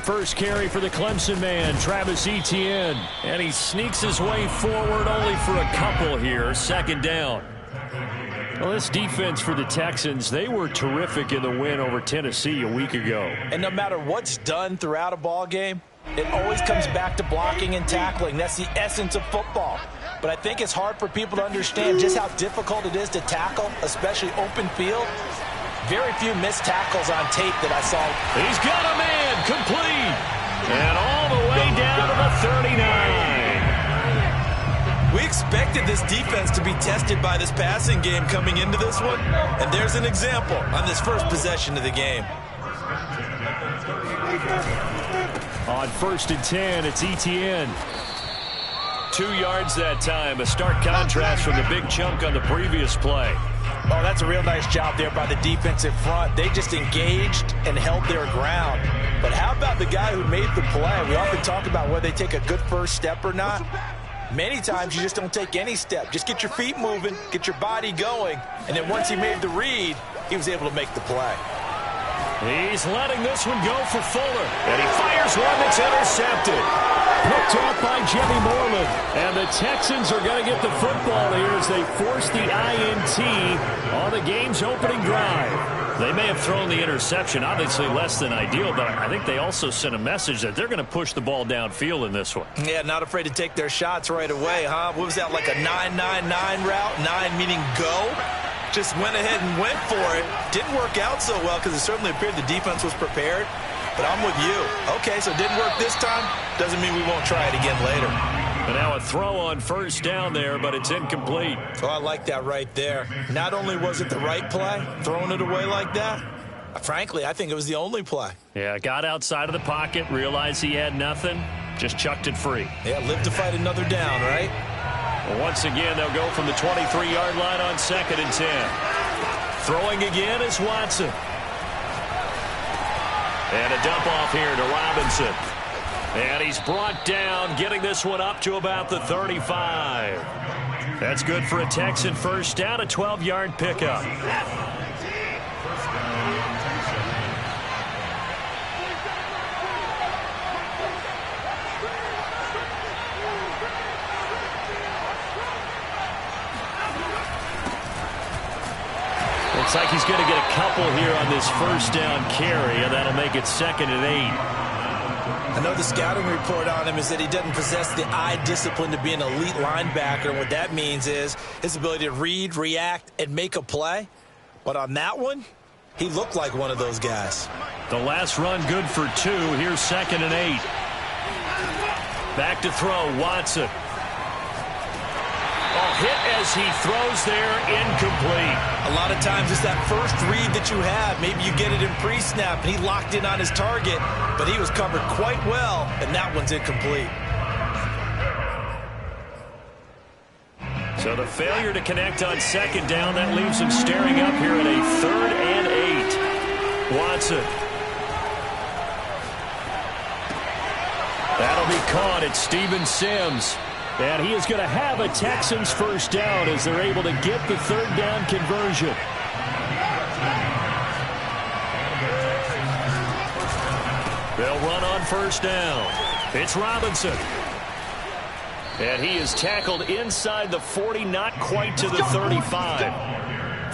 First carry for the Clemson man, Travis Etienne. And he sneaks his way forward only for a couple here. Second down. Well, this defense for the Texans, they were terrific in the win over Tennessee a week ago. And no matter what's done throughout a ball game, it always comes back to blocking and tackling. That's the essence of football. But I think it's hard for people to understand just how difficult it is to tackle, especially open field. Very few missed tackles on tape that I saw. He's got a man, complete. And all the way down to the 39. We expected this defense to be tested by this passing game coming into this one. And there's an example on this first possession of the game. On 1st and 10, it's Etienne. 2 yards that time. A stark contrast from the big chunk on the previous play. Oh, that's a real nice job there by the defensive front. They just engaged and held their ground. But how about the guy who made the play? We often talk about whether they take a good first step or not. Many times you just don't take any step. Just get your feet moving, get your body going, and then once he made the read, he was able to make the play. He's letting this one go for Fuller. And he fires one that's intercepted. Picked off by Jimmy Moreland. And the Texans are going to get the football here as they force the INT on the game's opening drive. They may have thrown the interception, obviously less than ideal, but I think they also sent a message that they're going to push the ball downfield in this one. Yeah, not afraid to take their shots right away, huh? What was that, like a 9-9-9 route? 9 meaning go? Just went ahead and went for it. Didn't work out so well because it certainly appeared the defense was prepared. But I'm with you. Okay, so it didn't work this time. Doesn't mean we won't try it again later. And now a throw on 1st down there, but it's incomplete. Oh, I like that right there. Not only was it the right play, throwing it away like that, frankly, I think it was the only play. Yeah, got outside of the pocket, realized he had nothing, just chucked it free. Yeah, live to fight another down, right? Well, once again, they'll go from the 23-yard line on 2nd and 10. Throwing again is Watson. And a dump off here to Robinson. And he's brought down, getting this one up to about the 35. That's good for a Texan first down, a 12-yard pickup. Looks like he's going to get a couple here on this first down carry, and that'll make it 2nd and 8. I know the scouting report on him is that he doesn't possess the eye discipline to be an elite linebacker. And what that means is his ability to read, react, and make a play. But on that one, he looked like one of those guys. The last run good for 2. Here's 2nd and 8. Back to throw, Watson. Oh, hit as he throws there, incomplete. A lot of times it's that first read that you have. Maybe you get it in pre-snap, and he locked in on his target, but he was covered quite well, and that one's incomplete. So the failure to connect on 2nd down, that leaves him staring up here at a 3rd and 8. Watson. That'll be caught at Steven Sims. And he is going to have a Texans first down as they're able to get the 3rd down conversion. They'll run on 1st down. It's Robinson. And he is tackled inside the 40, not quite to the 35.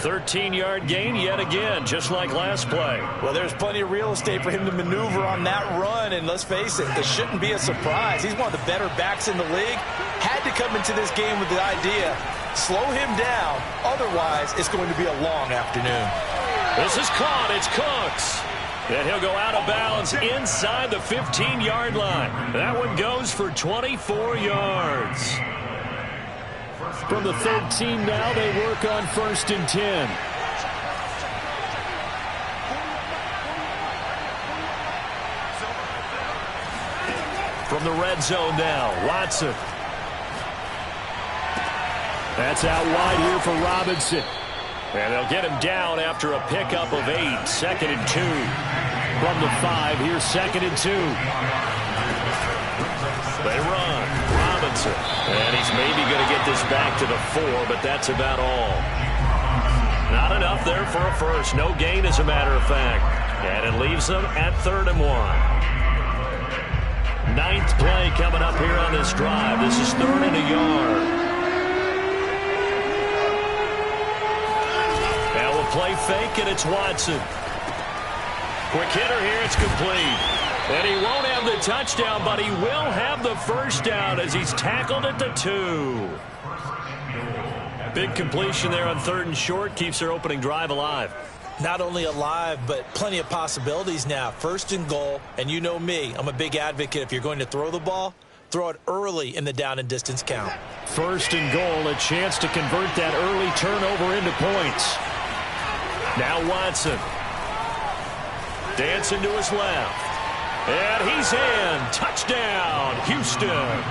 13-yard gain yet again, just like last play. Well, there's plenty of real estate for him to maneuver on that run, and let's face it, it shouldn't be a surprise. He's one of the better backs in the league. Had to come into this game with the idea, slow him down, otherwise it's going to be a long afternoon. This is caught, it's Cooks. And he'll go out of bounds inside the 15-yard line. That one goes for 24 yards. From the 13 now, they work on 1st and 10. From the red zone now, Watson. That's out wide here for Robinson. And they'll get him down after a pickup of 8. 2nd and 2. From the 5, here's 2nd and 2. They run. Robinson. And he's maybe going to get this back to the 4, but that's about all. Not enough there for a first. No gain, as a matter of fact. And it leaves them at 3rd and 1. Ninth play coming up here on this drive. This is 3rd and a yard. Now we'll play fake, and it's Watson. Quick hitter here. It's complete. And he won't have the touchdown, but he will have the first down as he's tackled at the 2. Big completion there on 3rd and short. Keeps their opening drive alive. Not only alive, but plenty of possibilities now. 1st and goal, and you know me. I'm a big advocate. If you're going to throw the ball, throw it early in the down and distance count. 1st and goal, a chance to convert that early turnover into points. Now Watson. Dancing to his left. And he's in. Touchdown, Houston.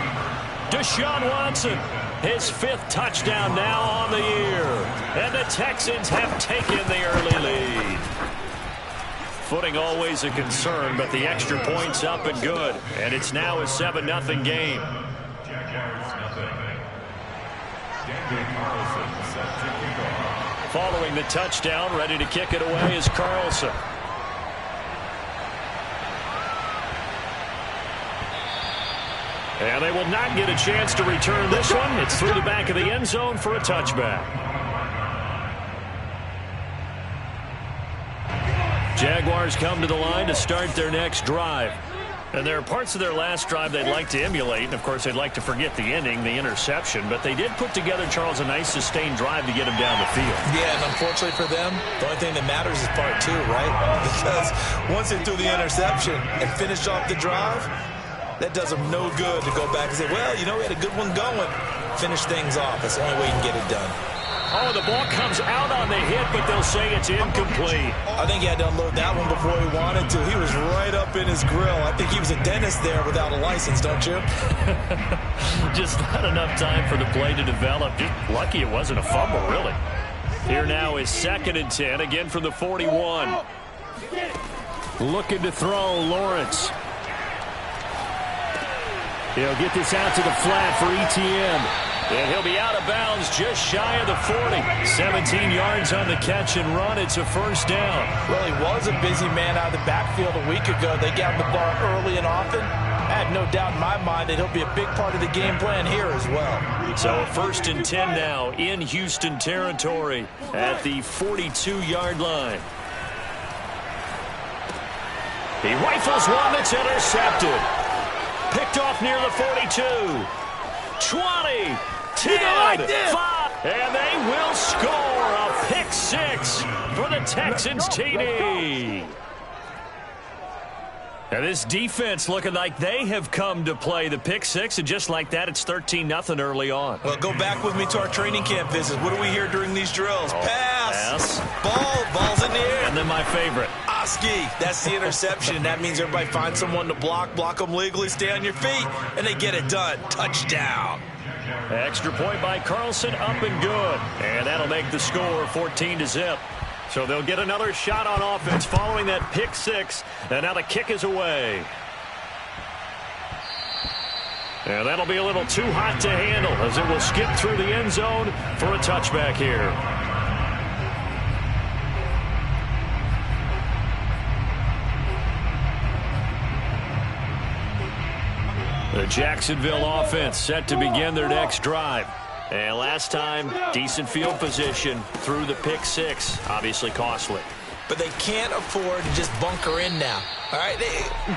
Deshaun Watson. His 5th touchdown now on the year. And the Texans have taken the early lead. Footing always a concern, but the extra point's up and good. And it's now a 7-0 game. Following the touchdown, ready to kick it away is Carlson. And they will not get a chance to return this one. It's through the back of the end zone for a touchback. Jaguars come to the line to start their next drive. And there are parts of their last drive they'd like to emulate. And, of course, they'd like to forget the ending, the interception. But they did put together, Charles, a nice sustained drive to get them down the field. Yeah, and unfortunately for them, the only thing that matters is part 2, right? Because once they threw the interception and finished off the drive, that does them no good to go back and say, well, you know, we had a good one going. Finish things off. That's the only way you can get it done. Oh, the ball comes out on the hit, but they'll say it's incomplete. I think he had to unload that one before he wanted to. He was right up in his grill. I think he was a dentist there without a license, don't you? Just not enough time for the play to develop. Just lucky it wasn't a fumble, really. Here now is 2nd and 10, again from the 41. Looking to throw, Lawrence. He'll get this out to the flat for Etienne. And he'll be out of bounds just shy of the 40. 17 yards on the catch and run. It's a first down. Well, he was a busy man out of the backfield a week ago. They got the ball early and often. I have no doubt in my mind that he'll be a big part of the game plan here as well. So a 1st and 10 now in Houston territory at the 42-yard line. He rifles one that's intercepted. Picked off near the 42. 20, 10, 5, and they will score a pick 6 for the Texans TD. And this defense looking like they have come to play the pick 6, and just like that, it's 13-0 early on. Well, go back with me to our training camp visits. What do we hear during these drills? Pass. Ball's in the air. And then my favorite. Oski. That's the interception. That means everybody finds someone to block them legally, stay on your feet, and they get it done. Touchdown. Extra point by Carlson, up and good. And that'll make the score 14-0. So they'll get another shot on offense following that pick 6. And now the kick is away. And that'll be a little too hot to handle as it will skip through the end zone for a touchback here. The Jacksonville offense set to begin their next drive. And last time, decent field position through the pick 6. Obviously costly. But they can't afford to just bunker in now. All right,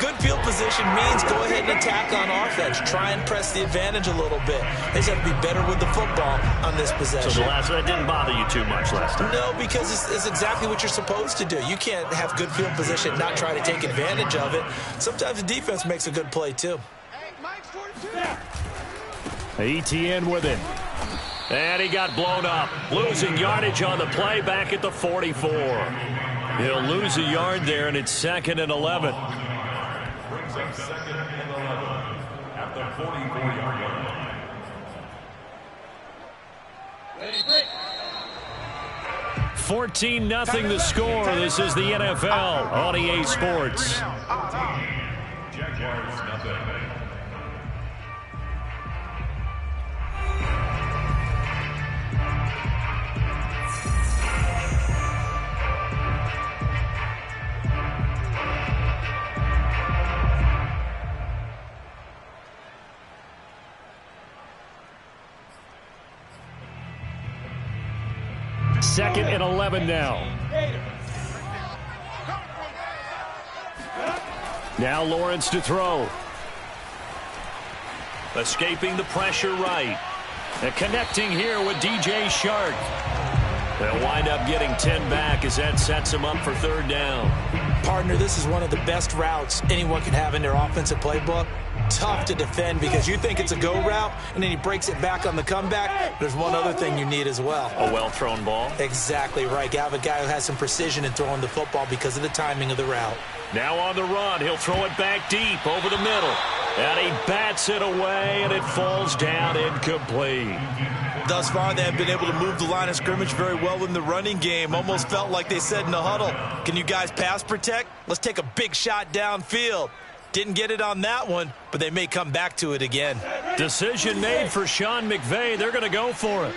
good field position means go ahead and attack on offense. Try and press the advantage a little bit. They just have to be better with the football on this possession. So the last one didn't bother you too much last time? No, because it's exactly what you're supposed to do. You can't have good field position and not try to take advantage of it. Sometimes the defense makes a good play, too. Etienne with it. And he got blown up. Losing yardage on the play back at the 44. He'll lose a yard there, and it's 2nd and 11. Brings up 2nd and 11 at the 44-yard line. 14-0 the score. This is the NFL on EA Sports. Jaguars nothing. 2nd and 11 now. Now Lawrence to throw. Escaping the pressure right. And connecting here with DJ Shark. They'll wind up getting 10 back as that sets him up for 3rd down. Partner, this is one of the best routes anyone can have in their offensive playbook. Tough to defend because you think it's a go route, and then he breaks it back on the comeback. There's one other thing you need as well. A well-thrown ball. Exactly right. You have a guy who has some precision in throwing the football because of the timing of the route. Now on the run, he'll throw it back deep over the middle. And he bats it away, and it falls down incomplete. Thus far, they have been able to move the line of scrimmage very well in the running game. Almost felt like they said in the huddle, can you guys pass protect? Let's take a big shot downfield. Didn't get it on that one, but they may come back to it again. Decision made for Sean McVay. They're going to go for it.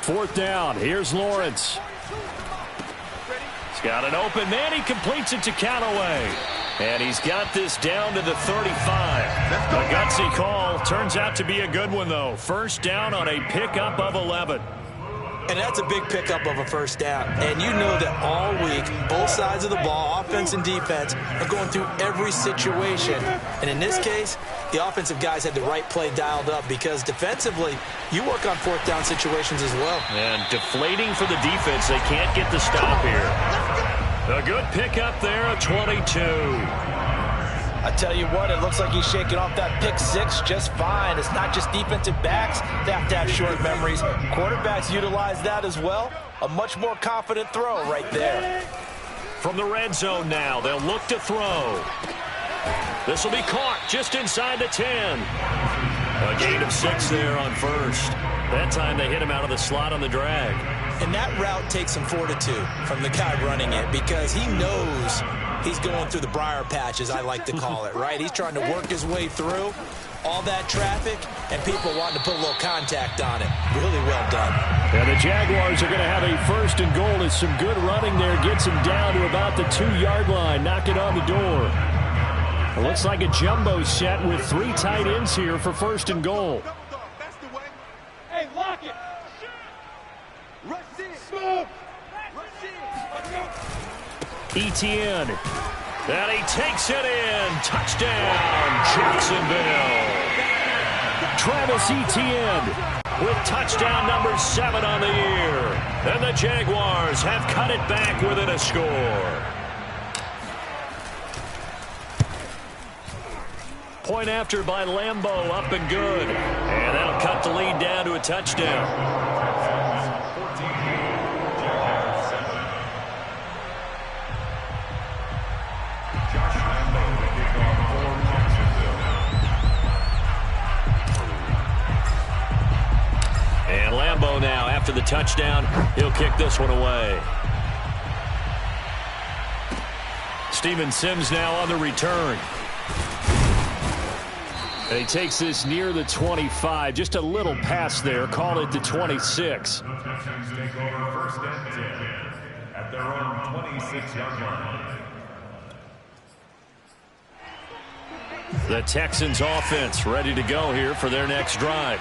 4th down. Here's Lawrence. He's got an open man. He completes it to Callaway. And he's got this down to the 35. A gutsy call. Turns out to be a good one, though. 1st down on a pickup of 11. And that's a big pickup of a 1st down. And you know that all week, both sides of the ball, offense and defense, are going through every situation. And in this case, the offensive guys had the right play dialed up because defensively, you work on 4th down situations as well. And deflating for the defense. They can't get the stop here. A good pickup there, a 22. I tell you what, it looks like he's shaking off that pick 6 just fine. It's not just defensive backs. They have to have short memories. Quarterbacks utilize that as well. A much more confident throw right there. From the red zone now, they'll look to throw. This will be caught just inside the 10. A gain of 6 there on 1st. That time they hit him out of the slot on the drag. And that route takes some fortitude from the guy running it because he knows he's going through the briar patch, as I like to call it, right? He's trying to work his way through all that traffic and people wanting to put a little contact on it. Really well done. And the Jaguars are going to have a 1st and goal as some good running there gets him down to about the 2-yard line, knocking on the door. It looks like a jumbo set with 3 tight ends here for 1st and goal. That's the way. Hey, lock it. Rush in. Smooth. Rush in. Etienne. And he takes it in. Touchdown, Jacksonville. Travis Etienne with touchdown number 7 on the year. And the Jaguars have cut it back within a score. Point after by Lambeau, up and good. And that'll cut the lead down to a touchdown. And Lambeau now, after the touchdown, he'll kick this one away. Steven Sims now on the return. And he takes this near the 25. Just a little pass there. Call it the 26. The Texans take over 1st and 10 at their own 26-yard line. The Texans offense ready to go here for their next drive.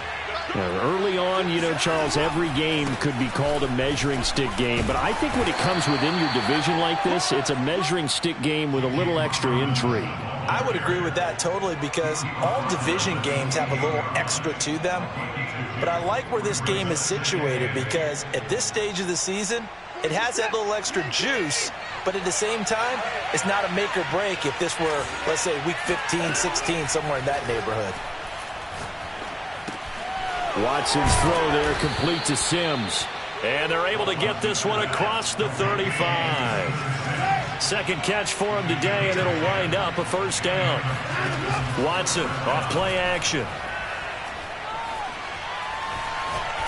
Early on, you know, Charles, every game could be called a measuring stick game. But I think when it comes within your division like this, it's a measuring stick game with a little extra intrigue. I would agree with that totally because all division games have a little extra to them. But I like where this game is situated because at this stage of the season, it has that little extra juice. But at the same time, it's not a make or break if this were, let's say, week 15, 16, somewhere in that neighborhood. Watson's throw there complete to Sims. And they're able to get this one across the 35. Second catch for him today, and it'll wind up a 1st down. Watson off play action.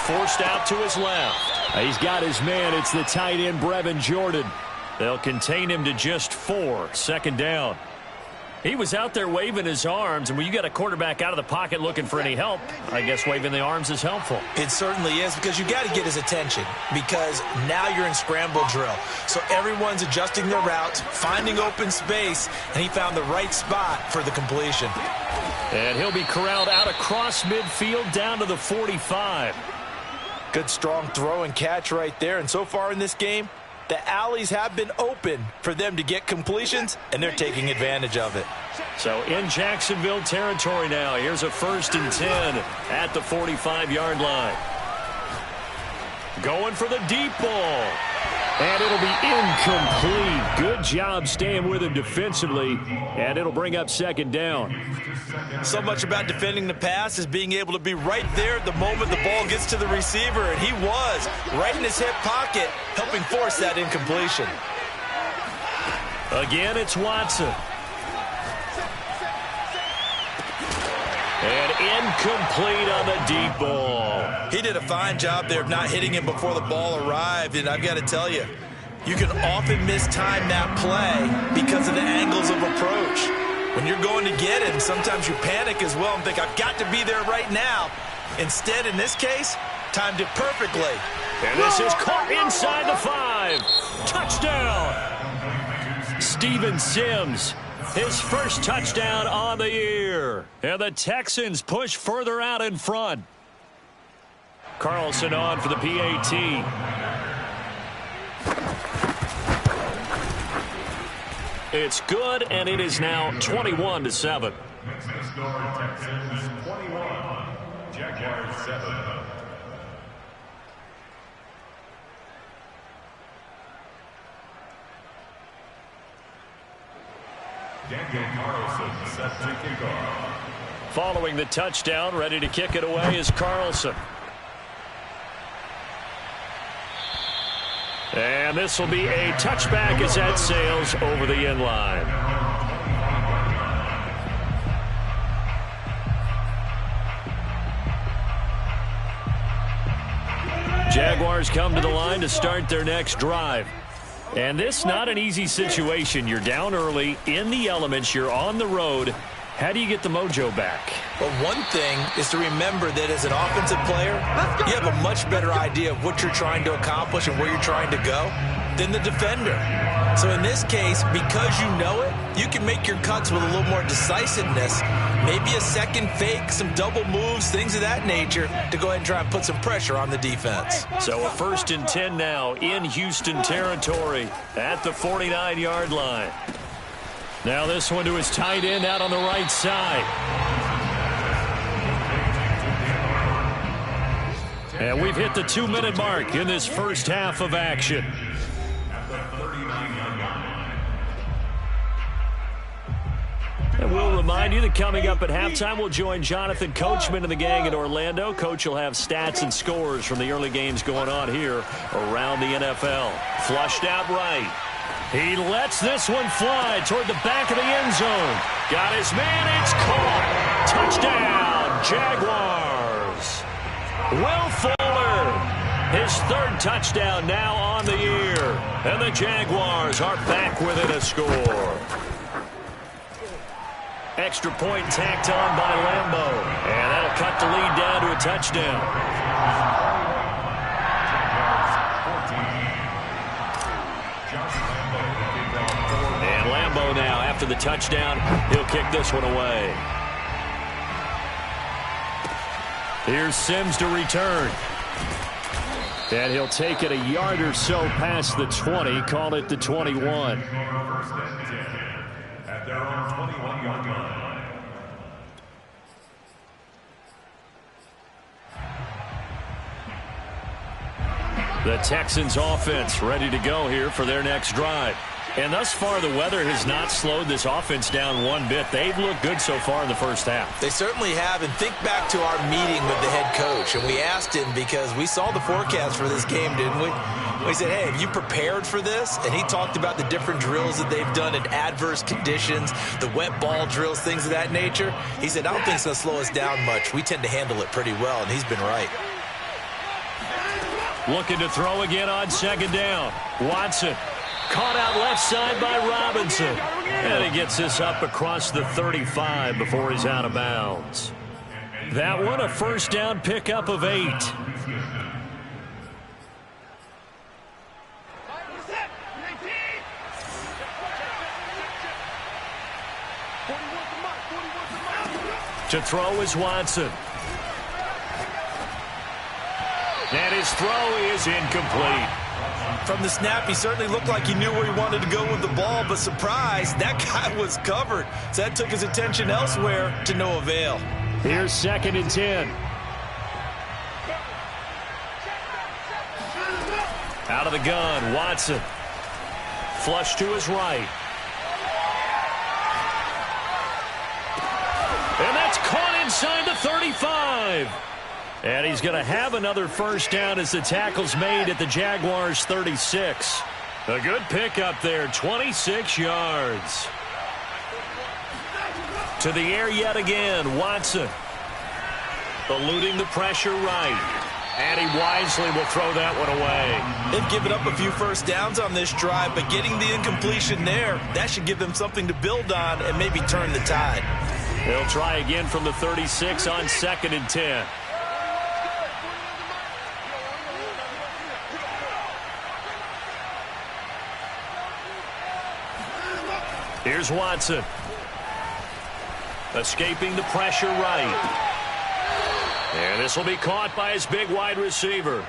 Forced out to his left. He's got his man. It's the tight end, Brevin Jordan. They'll contain him to just 4. 2nd down. He was out there waving his arms, and when you got a quarterback out of the pocket looking for any help, I guess waving the arms is helpful. It certainly is because you got to get his attention because now you're in scramble drill. So everyone's adjusting their routes, finding open space, and he found the right spot for the completion. And he'll be corralled out across midfield down to the 45. Good strong throw and catch right there. And so far in this game, the alleys have been open for them to get completions, and they're taking advantage of it. So in Jacksonville territory now. Here's a 1st and 10 at the 45-yard line. Going for the deep ball. And it'll be incomplete. Good job staying with him defensively, and it'll bring up 2nd down. So much about defending the pass is being able to be right there the moment the ball gets to the receiver, and he was right in his hip pocket, helping force that incompletion. Again, it's Watson. And incomplete on the deep ball. He did a fine job there of not hitting him before the ball arrived, and I've got to tell you, you can often mistime that play because of the angles of approach. When you're going to get him, sometimes you panic as well and think, I've got to be there right now. Instead, in this case, timed it perfectly. And this is caught inside the 5. Touchdown! Steven Sims. His first touchdown on the year. And the Texans push further out in front. Carlson on for the PAT. It's good, and it is now 21-7. Next to score, Texans 21, Jaguars 7. Daniel Carlson set to kick off. Following the touchdown, ready to kick it away is Carlson. And this will be a touchback as that sails over the end line. Jaguars come to the line to start their next drive. And this not an easy situation. You're down early, in the elements, you're on the road. How do you get the mojo back? Well, one thing is to remember that as an offensive player, you have a much better idea of what you're trying to accomplish and where you're trying to go than the defender. So in this case, because you know it, you can make your cuts with a little more decisiveness, maybe a second fake, some double moves, things of that nature, to go ahead and try and put some pressure on the defense. So a 1st and 10 now in Houston territory at the 49-yard line. Now this one to his tight end out on the right side. And we've hit the 2-minute mark in this first half of action. And we'll remind you that coming up at halftime, we'll join Jonathan Coachman and the gang in Orlando. Coach will have stats and scores from the early games going on here around the NFL. Flushed out right. He lets this one fly toward the back of the end zone. Got his man. It's caught. Touchdown, Jaguars. Will Fuller, his 3rd touchdown now on the year. And the Jaguars are back within a score. Extra point tacked on by Lambo. And that'll cut the lead down to a touchdown. Now, after the touchdown, he'll kick this one away. Here's Sims to return. And he'll take it a yard or so past the 20, call it the 21. At their own 21-yard line. The Texans offense ready to go here for their next drive. And thus far, the weather has not slowed this offense down one bit. They've looked good so far in the first half. They certainly have. And think back to our meeting with the head coach. And we asked him, because we saw the forecast for this game, didn't we? We said, hey, have you prepared for this? And he talked about the different drills that they've done in adverse conditions, the wet ball drills, things of that nature. He said, I don't think it's going to slow us down much. We tend to handle it pretty well, and he's been right. Looking to throw again on 2nd down. Watson. Caught out left side by Robinson. And he gets this up across the 35 before he's out of bounds. That one a 1st down pickup of 8. To throw is Watson. And his throw is incomplete. From the snap, he certainly looked like he knew where he wanted to go with the ball, but surprise, that guy was covered. So that took his attention elsewhere to no avail. Here's 2nd and 10. Out of the gun, Watson. Flush to his right. And that's caught inside the 35. And he's going to have another first down as the tackle's made at the Jaguars' 36. A good pickup there, 26 yards. To the air yet again, Watson. Eluding the pressure right. And he wisely will throw that one away. They've given up a few first downs on this drive, but getting the incompletion there, that should give them something to build on and maybe turn the tide. They'll try again from the 36 on 2nd and 10. Here's Watson. Escaping the pressure right. And this will be caught by his big wide receiver.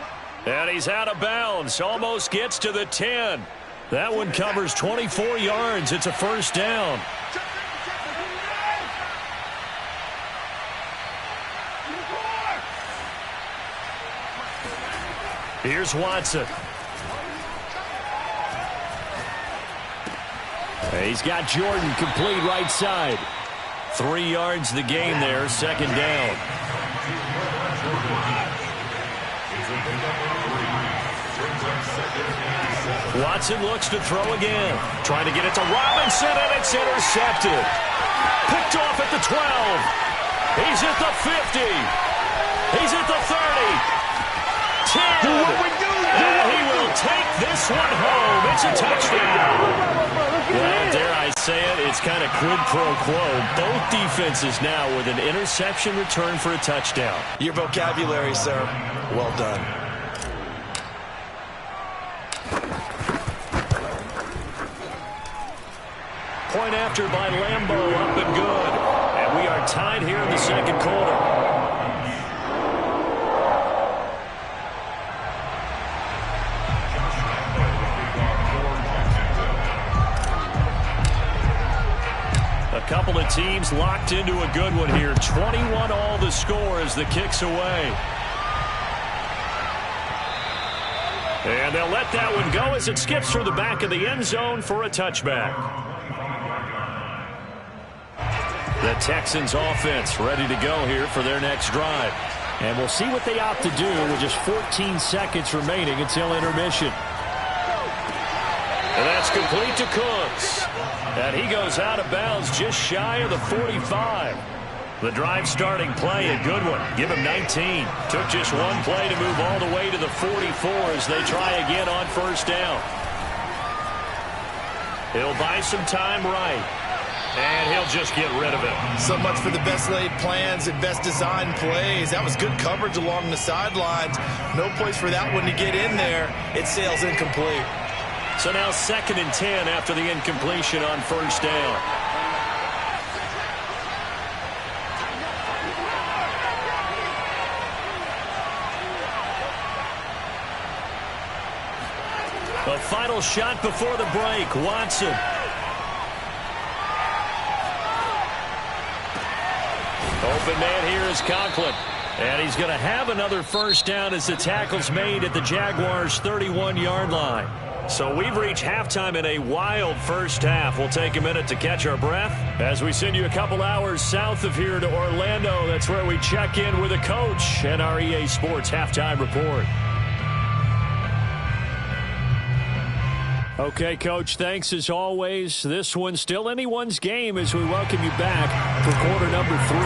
And he's out of bounds. Almost gets to the 10. That one covers 24 yards. It's a first down. Here's Watson. He's got Jordan complete right side. 3 yards the gain there, 2nd down. Watson looks to throw again. Trying to get it to Robinson, and it's intercepted. Picked off at the 12. He's at the 50. He's at the 30. 10. And he will take this one home. It's a touchdown. Well, dare I say it, it's kind of quid pro quo. Both defenses now with an interception return for a touchdown. Your vocabulary, sir. Well done. Point after by Lambeau, up and good. And we are tied here in the 2nd quarter. A couple of teams locked into a good one here. 21 all the score as the kick's away. And they'll let that one go as it skips through the back of the end zone for a touchback. The Texans offense ready to go here for their next drive. And we'll see what they opt to do with just 14 seconds remaining until intermission. And that's complete to Cooks. And he goes out of bounds just shy of the 45. The drive starting play, a good one. Give him 19. Took just one play to move all the way to the 44 as they try again on first down. He'll buy some time right. And he'll just get rid of it. So much for the best laid plans and best designed plays. That was good coverage along the sidelines. No place for that one to get in there. It sails incomplete. So now 2nd and 10 after the incompletion on first down. A final shot before the break. Watson. Open man here is Conklin. And he's going to have another first down as the tackle's made at the Jaguars' 31-yard line. So we've reached halftime in a wild first half. We'll take a minute to catch our breath as we send you a couple hours south of here to Orlando. That's where we check in with a coach and our EA Sports halftime report. Okay, Coach, thanks as always. This one's still anyone's game as we welcome you back for quarter number 3.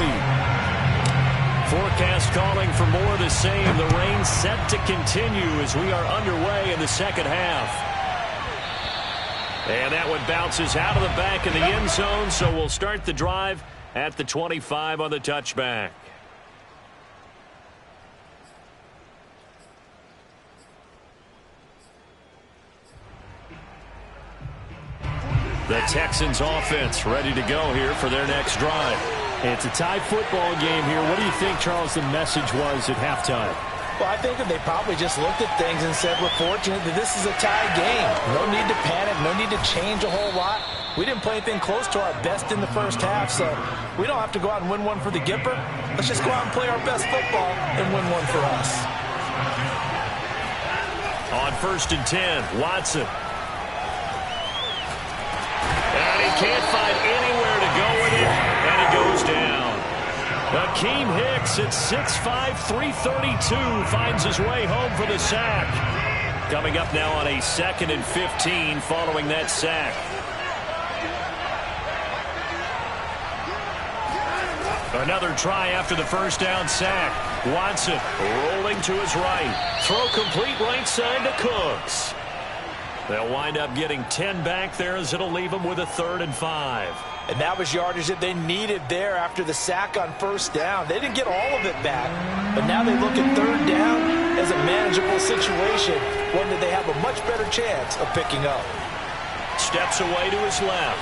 Forecast calling for more of the same. The rain set to continue as we are underway in the second half. And that one bounces out of the back of the end zone, so we'll start the drive at the 25 on the touchback. The Texans offense ready to go here for their next drive. It's a tie football game here. What do you think, Charles, the message was at halftime? Well, I think that they probably just looked at things and said, we're fortunate that this is a tie game. No need to panic, no need to change a whole lot. We didn't play anything close to our best in the first half, so we don't have to go out and win one for the Gipper. Let's just go out and play our best football and win one for us. On 1st and 10, Watson. And he can't find anywhere to go with it, and he goes down. Akeem Hicks at 6'5", 332 finds his way home for the sack. Coming up now on a 2nd and 15 following that sack. Another try after the first down sack. Watson rolling to his right. Throw complete right side to Cooks. They'll wind up getting 10 back there as it'll leave them with a 3rd and 5. And that was yardage that they needed there after the sack on first down. They didn't get all of it back, but now they look at 3rd down as a manageable situation, one that they have a much better chance of picking up. Steps away to his left.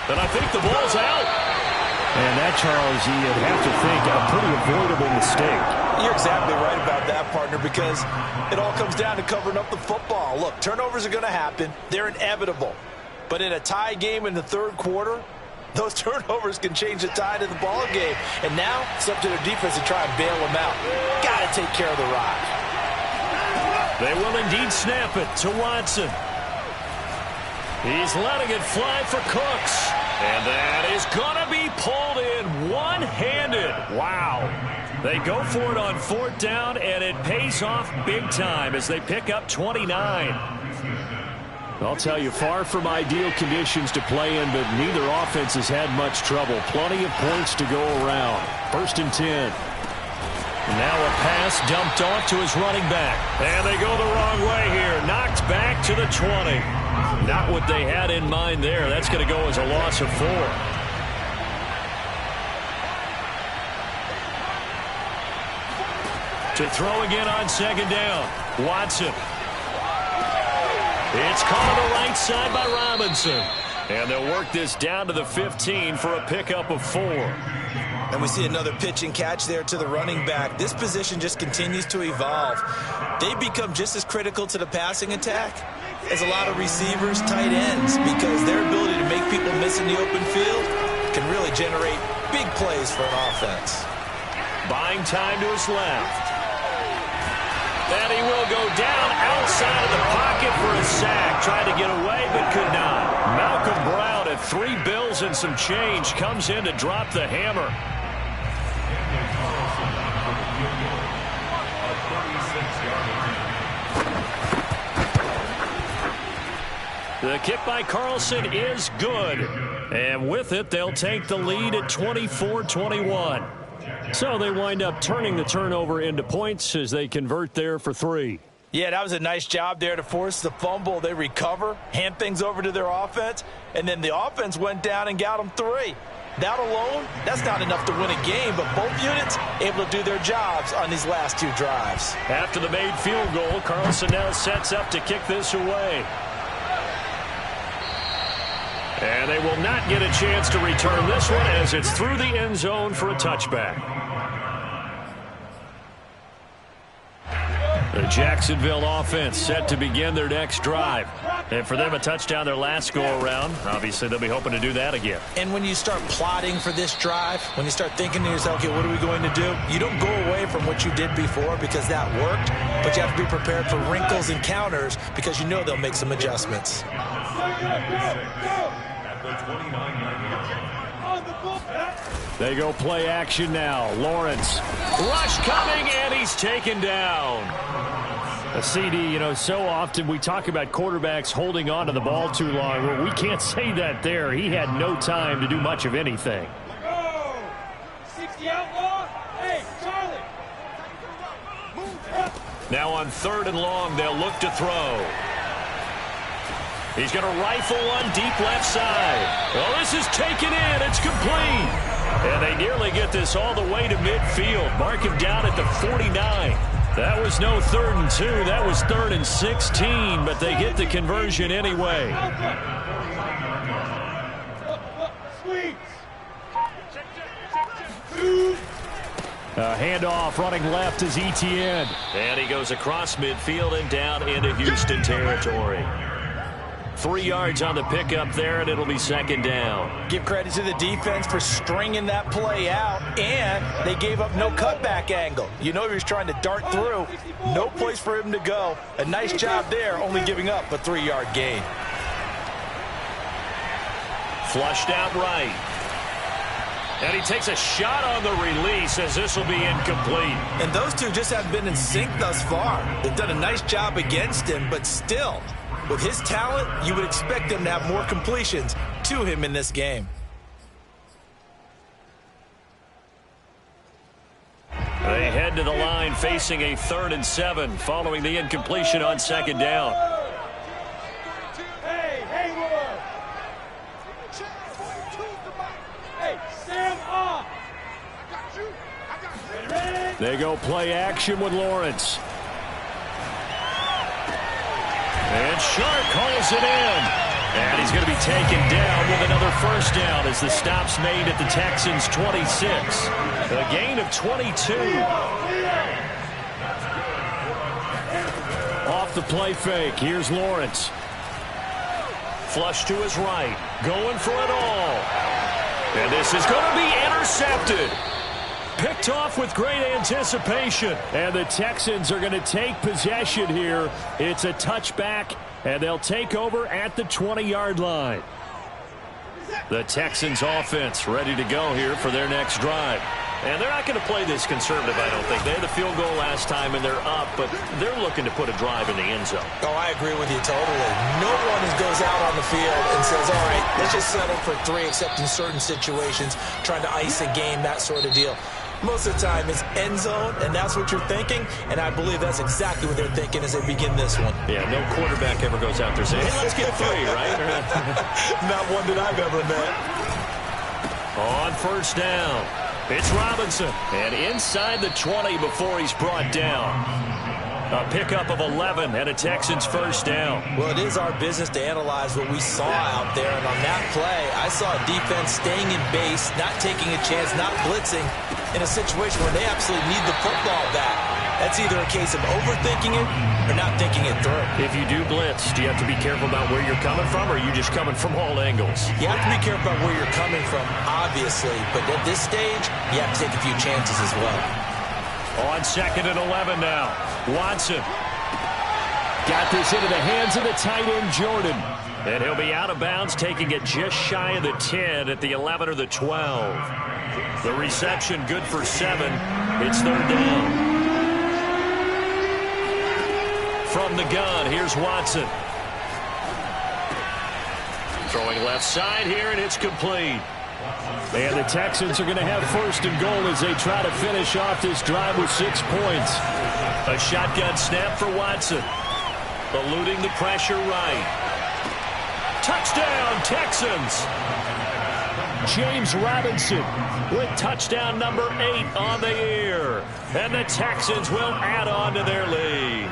And I think the ball's out. And that, Charles, you'd have to think a pretty avoidable mistake. You're exactly right about that, partner, because it all comes down to covering up the football. Look, turnovers are going to happen. They're inevitable. But in a tie game in the 3rd quarter, those turnovers can change the tide of the ball game. And now it's up to their defense to try and bail them out. Got to take care of the rock. They will indeed snap it to Watson. He's letting it fly for Cooks. And that is going to be pulled in one-handed. Wow. They go for it on 4th down, and it pays off big time as they pick up 29. I'll tell you, far from ideal conditions to play in, but neither offense has had much trouble. Plenty of points to go around. 1st and 10. Now a pass dumped off to his running back. And they go the wrong way here. Knocked back to the 20. Not what they had in mind there. That's going to go as a loss of 4. To throw again on 2nd down. Watson. It's caught on the right side by Robinson. And they'll work this down to the 15 for a pickup of 4. And we see another pitch and catch there to the running back. This position just continues to evolve. They become just as critical to the passing attack as a lot of receivers, tight ends, because their ability to make people miss in the open field can really generate big plays for an offense. Buying time to his left. And he will go down outside of the pocket for a sack. Tried to get away, but could not. Malcolm Brown at 3 bills and some change comes in to drop the hammer. The kick by Carlson is good. And with it, they'll take the lead at 24-21. So they wind up turning the turnover into points as they convert there for 3. Yeah, that was a nice job there to force the fumble. They recover, hand things over to their offense, and then the offense went down and got them 3. That alone, that's not enough to win a game, but both units able to do their jobs on these last 2 drives. After the made field goal, Carlson now sets up to kick this away. And they will not get a chance to return this one as it's through the end zone for a touchback. The Jacksonville offense set to begin their next drive. And for them, a touchdown their last go-around. Obviously, they'll be hoping to do that again. And when you start plotting for this drive, when you start thinking to yourself, okay, what are we going to do? You don't go away from what you did before because that worked, but you have to be prepared for wrinkles and counters because you know they'll make some adjustments. They go play action now. Lawrence. Rush coming, and he's taken down. A CD, so often we talk about quarterbacks holding on to the ball too long. Well, we can't say that there. He had no time to do much of anything. 60 outlaw. Hey, Charlie. Now on 3rd and long, they'll look to throw. He's going to rifle one deep left side. Well, this is taken in. It's complete. And they nearly get this all the way to midfield. Mark him down at the 49. That was no 3rd and 2. That was 3rd and 16. But they get the conversion anyway. Handoff running left is Etienne. And he goes across midfield and down into Houston territory. 3 yards on the pickup there, and it'll be second down. Give credit to the defense for stringing that play out, and they gave up no cutback angle. You know he was trying to dart through. No place for him to go. A nice job there, only giving up a 3-yard gain. Flushed out right. And he takes a shot on the release as this will be incomplete. And those two just haven't been in sync thus far. They've done a nice job against him, but still, with his talent, you would expect him to have more completions to him in this game. They head to the line facing a 3rd and 7 following the incompletion on second down. Hey, Hayward! Hey, Sam off! They go play action with Lawrence. And Sharp calls it in. And he's going to be taken down with another first down as the stop's made at the Texans' 26. A gain of 22. Off the play fake. Here's Lawrence. Flush to his right. Going for it all. And this is going to be intercepted. Picked off with great anticipation. And the Texans are going to take possession here. It's a touchback, and they'll take over at the 20-yard line. The Texans offense ready to go here for their next drive. And they're not going to play this conservative, I don't think. They had the field goal last time, and they're up, but they're looking to put a drive in the end zone. Oh, I agree with you totally. No one goes out on the field and says, all right, let's just settle for 3, except in certain situations, trying to ice a game, that sort of deal. Most of the time, it's end zone, and that's what you're thinking, and I believe that's exactly what they're thinking as they begin this one. Yeah, no quarterback ever goes out there saying, hey, let's get 3, right? Not one that I've ever met. On first down, it's Robinson, and inside the 20 before he's brought down. A pickup of 11 and a Texans first down. Well, it is our business to analyze what we saw out there, and on that play, I saw a defense staying in base, not taking a chance, not blitzing, in a situation where they absolutely need the football back. That's either a case of overthinking it or not thinking it through. If you do blitz, do you have to be careful about where you're coming from, or are you just coming from all angles? You have to be careful about where you're coming from, obviously, but at this stage, you have to take a few chances as well. On 2nd and 11 now, Watson got this into the hands of the tight end, Jordan. And he'll be out of bounds, taking it just shy of the 10 at the 11 or the 12. The reception good for 7. It's 3rd down. From the gun, here's Watson. Throwing left side here, and it's complete. And the Texans are going to have 1st and goal as they try to finish off this drive with 6 points. A shotgun snap for Watson. Eluding the pressure right. Touchdown, Texans! James Robinson with touchdown number 8 on the year. And the Texans will add on to their lead.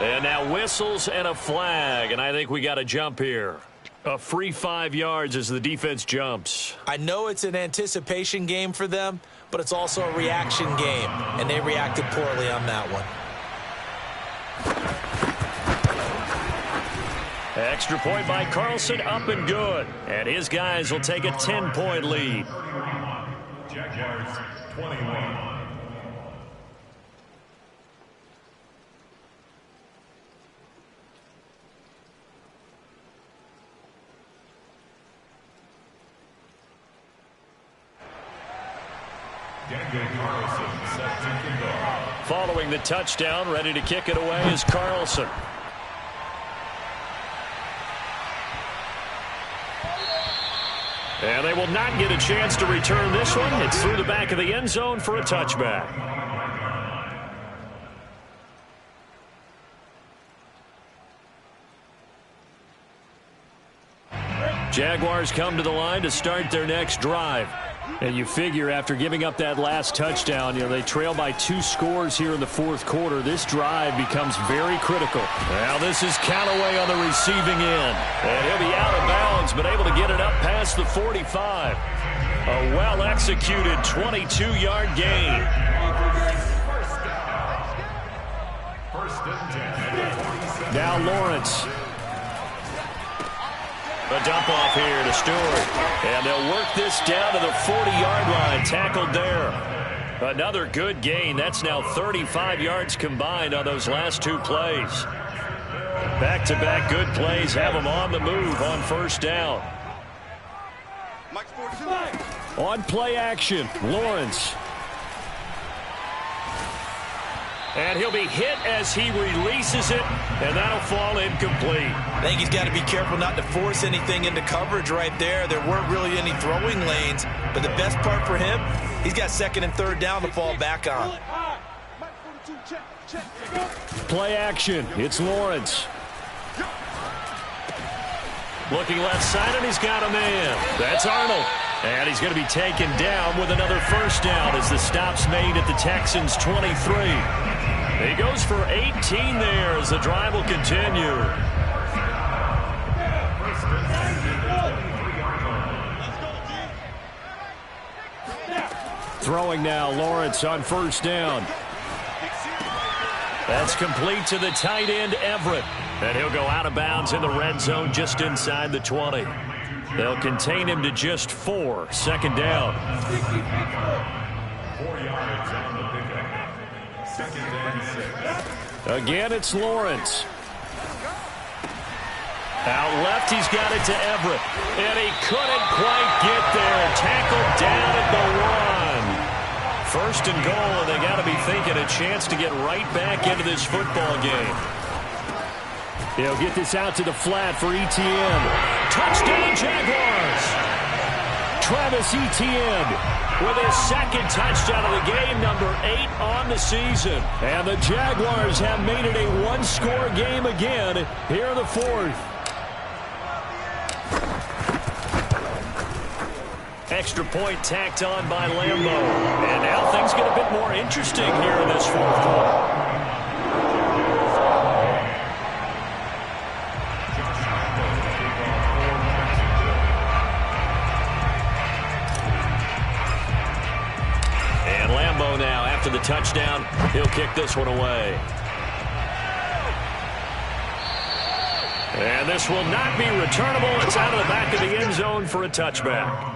And now whistles and a flag, and I think we got a jump here. A free 5 yards as the defense jumps. I know it's an anticipation game for them, but it's also a reaction game, and they reacted poorly on that one. Extra point by Carlson, up and good. And his guys will take a 10-point lead. Jaguars 21. Following the touchdown, ready to kick it away is Carlson. And they will not get a chance to return this one. It's through the back of the end zone for a touchback. Jaguars come to the line to start their next drive. And you figure after giving up that last touchdown, they trail by 2 scores here in the 4th quarter. This drive becomes very critical. Now this is Callaway on the receiving end. And he'll be out of bounds, but able to get it up past the 45. A well-executed 22-yard gain. First and 10. Now Lawrence. A dump off here to Stewart. And they'll work this down to the 40-yard line. Tackled there. Another good gain. That's now 35 yards combined on those last two plays. Back-to-back good plays have them on the move on first down. On play action, Lawrence. And he'll be hit as he releases it, and that'll fall incomplete. I think he's got to be careful not to force anything into coverage right there. There weren't really any throwing lanes, but the best part for him, he's got second and third down to fall back on. Play action, it's Lawrence. Looking left side, and he's got a man. That's Arnold. And he's going to be taken down with another first down as the stop's made at the Texans' 23. He goes for 18 there as the drive will continue. Throwing now, Lawrence on first down. That's complete to the tight end, Everett. And he'll go out of bounds in the red zone just inside the 20. They'll contain him to just 4. Second down. 4 yards on the pickup. Second and 6. Again, it's Lawrence. Out left, he's got it to Everett. And he couldn't quite get there. Tackled down at the 1. First and goal, and they got to be thinking a chance to get right back into this football game. He'll get this out to the flat for Etienne. Touchdown, Jaguars! Travis Etienne with his second touchdown of the game, number 8 on the season. And the Jaguars have made it a one-score game again here in the 4th. Extra point tacked on by Lambeau. And now things get a bit more interesting here in this 4th quarter. Now, after the touchdown, he'll kick this one away. And this will not be returnable. It's out of the back of the end zone for a touchback.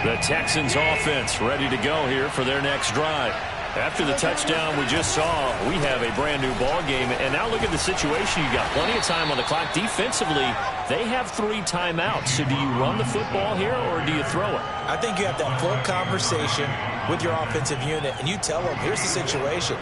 The Texans offense ready to go here for their next drive. After the touchdown we just saw, we have a brand new ball game. And now look at the situation. You got plenty of time on the clock. Defensively, they have 3 timeouts. So do you run the football here or do you throw it? I think you have that full conversation with your offensive unit, and you tell them, here's the situation.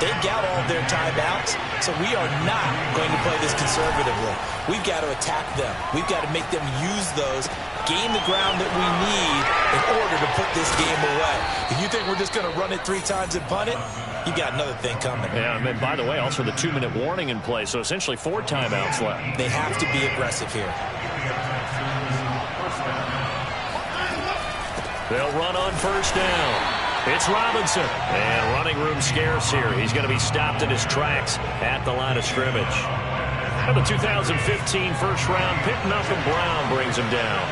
They've got all of their timeouts, so we are not going to play this conservatively. We've got to attack them. We've got to make them use those, gain the ground that we need in order to put this game away. If you think we're just going to run it 3 times and punt it, you got another thing coming. Yeah, and by the way, also the 2-minute warning in play, so essentially 4 timeouts left. They have to be aggressive here. They'll run on first down. It's Robinson. And running room scarce here. He's going to be stopped in his tracks at the line of scrimmage. And the 2015 first round pick, Malcolm Brown, brings him down.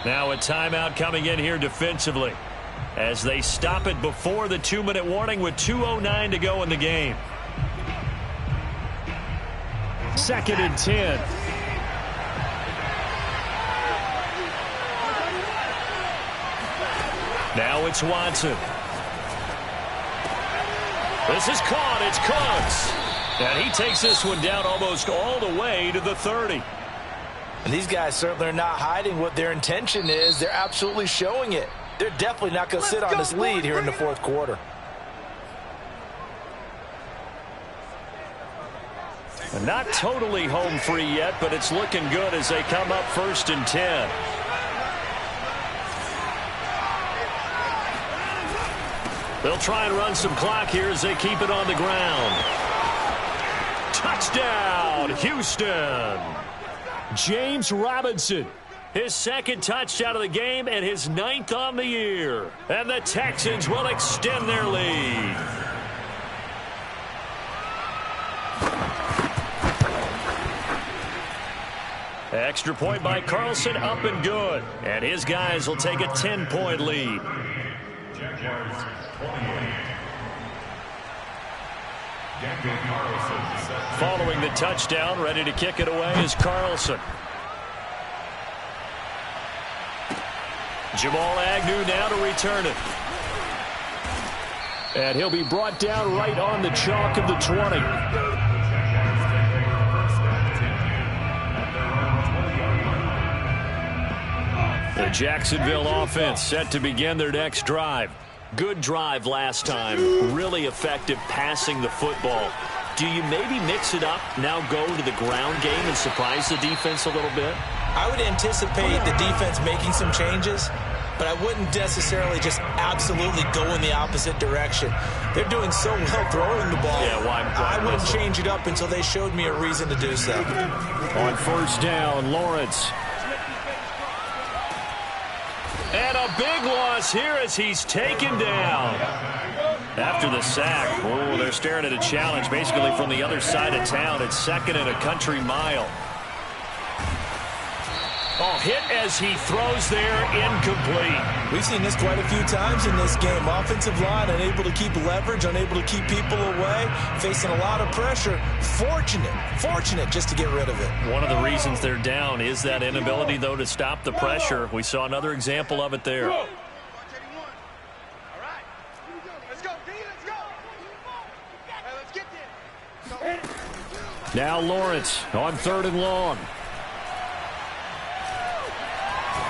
Now a timeout coming in here defensively as they stop it before the 2-minute warning with 2:09 to go in the game. Second and 10. Now it's Watson. This is caught. It's Cooks. And he takes this one down almost all the way to the 30. And these guys certainly are not hiding what their intention is. They're absolutely showing it. They're definitely not going to sit on this lead here in the 4th quarter. And not totally home free yet, but it's looking good as they come up 1st and 10. They'll try and run some clock here as they keep it on the ground. Touchdown, Houston. James Robinson, his second touchdown of the game and his 9th on the year. And the Texans will extend their lead. Extra point by Carlson, up and good. And his guys will take a 10-point lead. Jaguars 28. Following the touchdown, ready to kick it away is Carlson. Jamal Agnew now to return it. And he'll be brought down right on the chalk of the 20. The Jacksonville offense set to begin their next drive. Good drive last time. Really effective passing the football. Do you maybe mix it up, now go to the ground game and surprise the defense a little bit? I would anticipate the defense making some changes, but I wouldn't necessarily just absolutely go in the opposite direction. They're doing so well throwing the ball. Yeah, why I wouldn't change it up until they showed me a reason to do so. On first down, Lawrence. And a big loss here as he's taken down. After the sack, oh, they're staring at a challenge basically from the other side of town. It's 2nd and a country mile. Oh, hit as he throws there, incomplete. We've seen this quite a few times in this game. Offensive line unable to keep leverage, unable to keep people away, facing a lot of pressure. Fortunate just to get rid of it. One of the reasons they're down is that inability, though, to stop the pressure. We saw another example of it there. Now Lawrence on 3rd and long.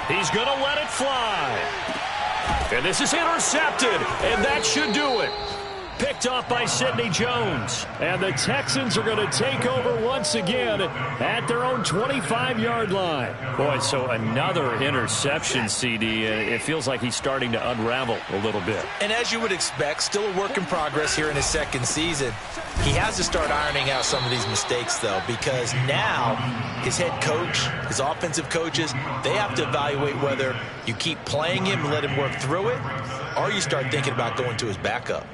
He's going to let it fly. And this is intercepted, and that should do it. Picked off by Sidney Jones. And the Texans are going to take over once again at their own 25-yard line. Boy, so another interception, CD. It feels like he's starting to unravel a little bit. And as you would expect, still a work in progress here in his 2nd season. He has to start ironing out some of these mistakes, though, because now his head coach, his offensive coaches, they have to evaluate whether you keep playing him and let him work through it, or you start thinking about going to his backup.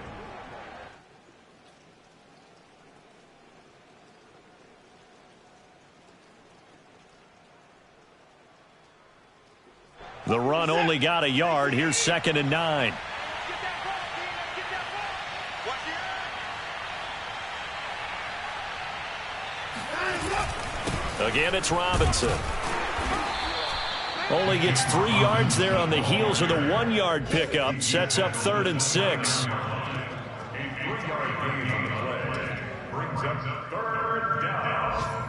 The run only got a yard. Here's 2nd and 9. Again, it's Robinson. Only gets 3 yards there on the heels of the 1-yard pickup. Sets up 3rd and 6. A 3-yard gain on the play brings up 3rd down.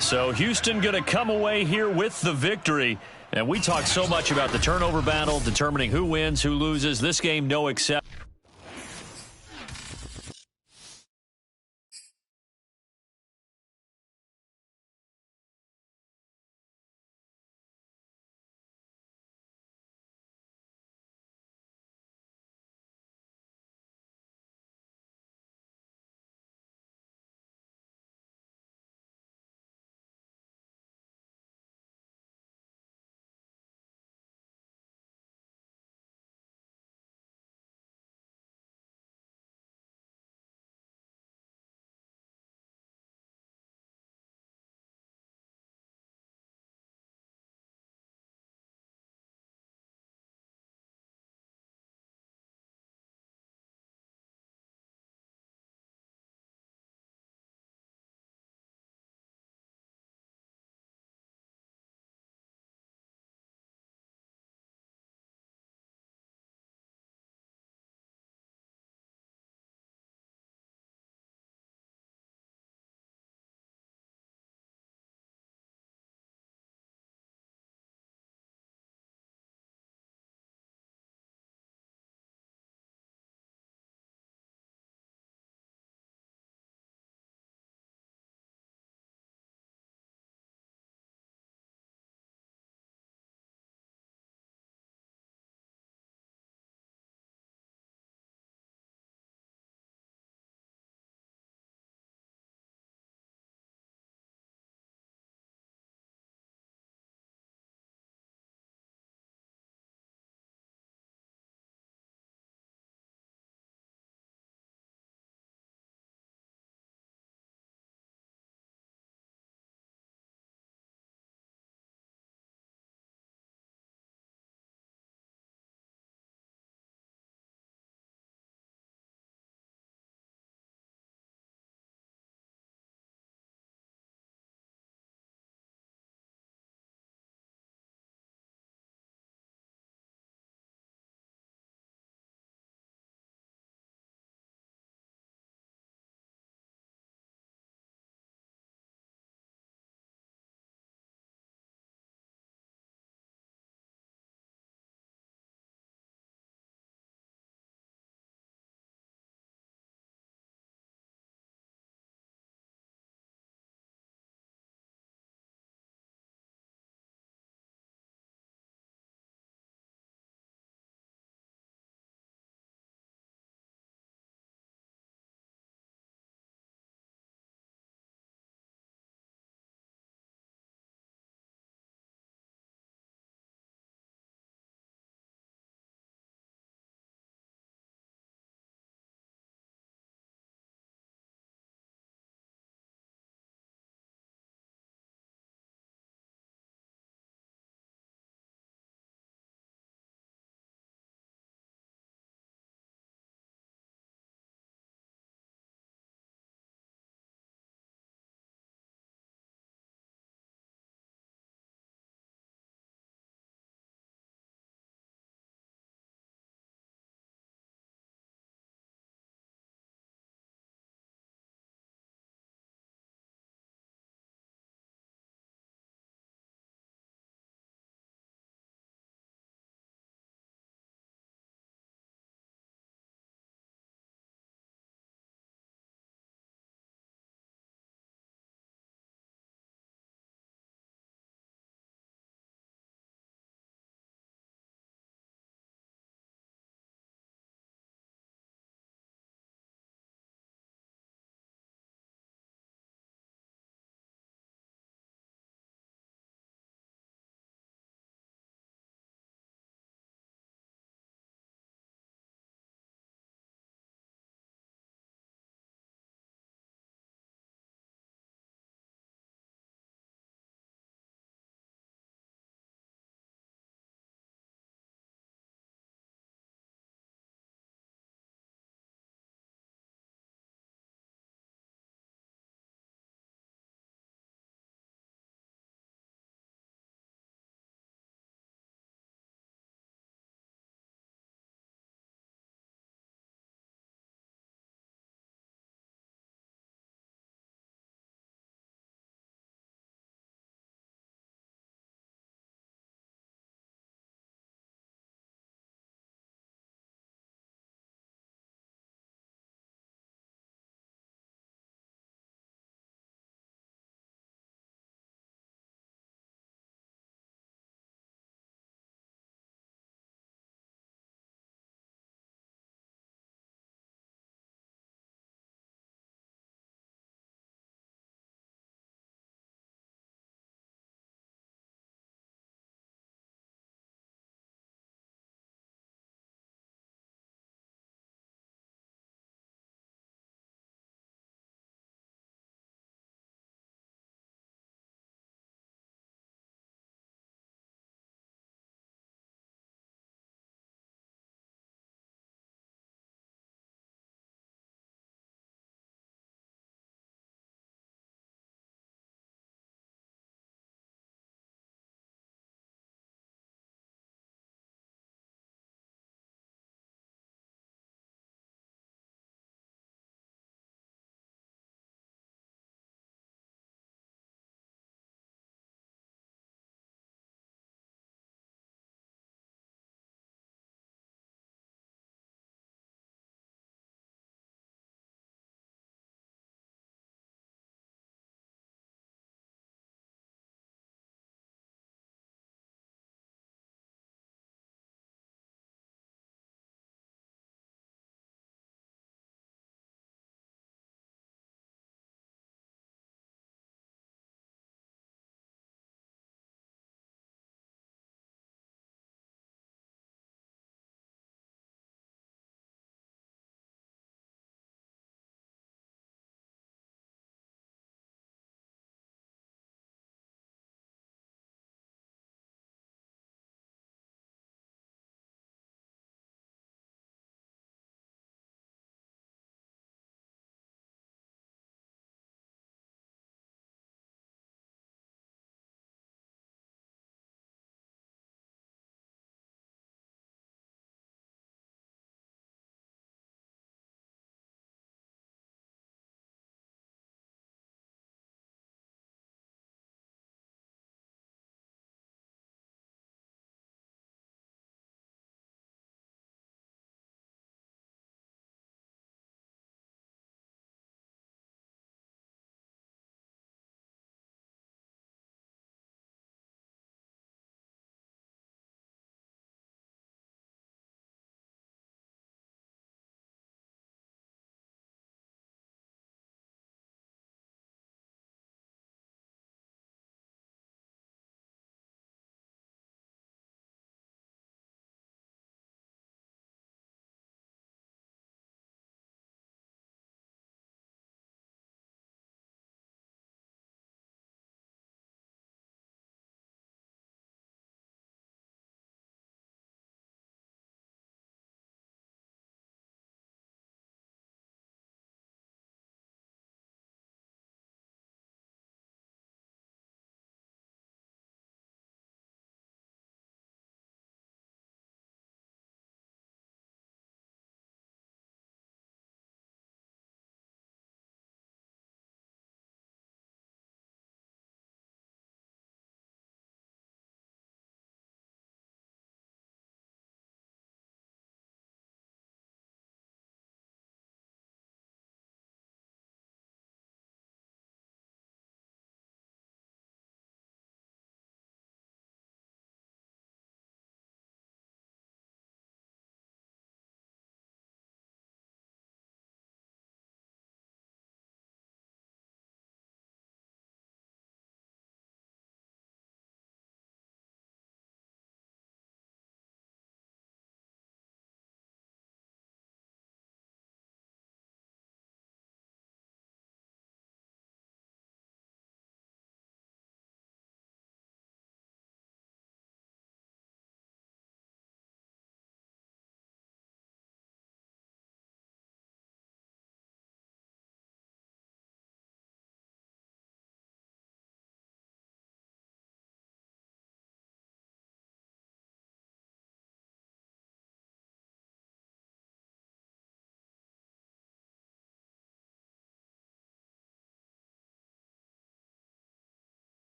So Houston going to come away here with the victory. And we talk so much about the turnover battle, determining who wins, who loses. This game, no exception.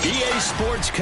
EA Sports coverage.